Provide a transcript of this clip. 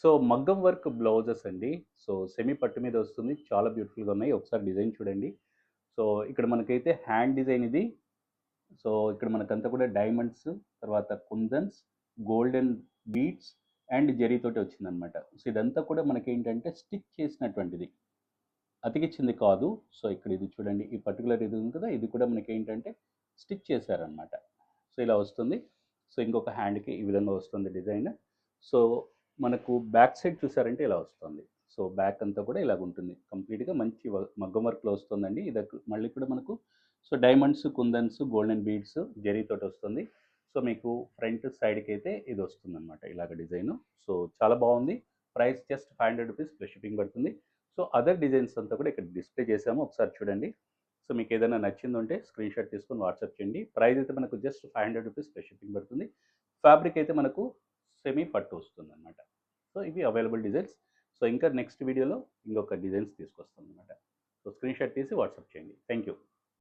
So మగ్గం work blouses అండి. So semi పట్టు మీద వస్తుంది. చాలా బ్యూటిఫుల్‌గా ఉన్నాయి. ఒకసారి డిజైన్ చూడండి. సో ఇక్కడ మనకైతే హ్యాండ్ డిజైన్ ఇది. సో ఇక్కడ మనకంతా కూడా డైమండ్స్, తర్వాత కుందన్స్, గోల్డెన్ బీడ్స్ అండ్ జరీతోటి వచ్చిందనమాట. సో ఇదంతా కూడా మనకేంటంటే స్టిచ్ చేసినటువంటిది. అతికిచ్చింది కాదు. సో ఇక్కడ ఇది చూడండి. ఈ పర్టిక్యులర్ ఇది ఉంది కదా! ఇది కూడా మనకేంటంటే స్టిచ్ చేశారనమాట. సో ఇలా వస్తుంది. సో ఇంకొక హ్యాండ్‌కి ఈ విధంగా వస్తుంది డిజైన్. సో మనకు బ్యాక్ సైడ్ చూసారంటే ఇలా వస్తుంది. సో బ్యాక్ అంతా కూడా ఇలాగుంటుంది. కంప్లీట్‌గా మంచి మగ్గం వర్క్‌లో వస్తుందండి. ఇది మళ్ళీ కూడా మనకు సో డైమండ్స్, కుందన్స్, గోల్డెన్ బీడ్స్ జరీతోటి వస్తుంది. సో మీకు ఫ్రంట్ సైడ్‌కైతే ఇది వస్తుందనమాట ఇలాగ డిజైను. సో చాలా బాగుంది. ప్రైస్ జస్ట్ రూ. 500 ప్లస్ షిప్పింగ్ పడుతుంది. సో అదర్ డిజైన్స్ అంతా కూడా ఇక్కడ డిస్ప్లే చేసాము. ఒకసారి చూడండి. సో మీకు ఏదైనా నచ్చిందుంటే స్క్రీన్‌షాట్ తీసుకొని వాట్సాప్ చేయండి. ప్రైస్ అయితే మనకు జస్ట్ రూ. 500 ప్లస్ షిప్పింగ్ పడుతుంది. ఫ్యాబ్రిక్ అయితే మనకు సెమీ పట్టు వస్తుందన్నమాట. సో ఇవి అవైలబుల్ డిజైన్స్. సో ఇంకా నెక్స్ట్ వీడియోలో ఇంకొక డిజైన్స్ తీసుకొస్తామన్నమాట. సో స్క్రీన్‌షాట్ తీసి వాట్సాప్ చేయండి. Thank you.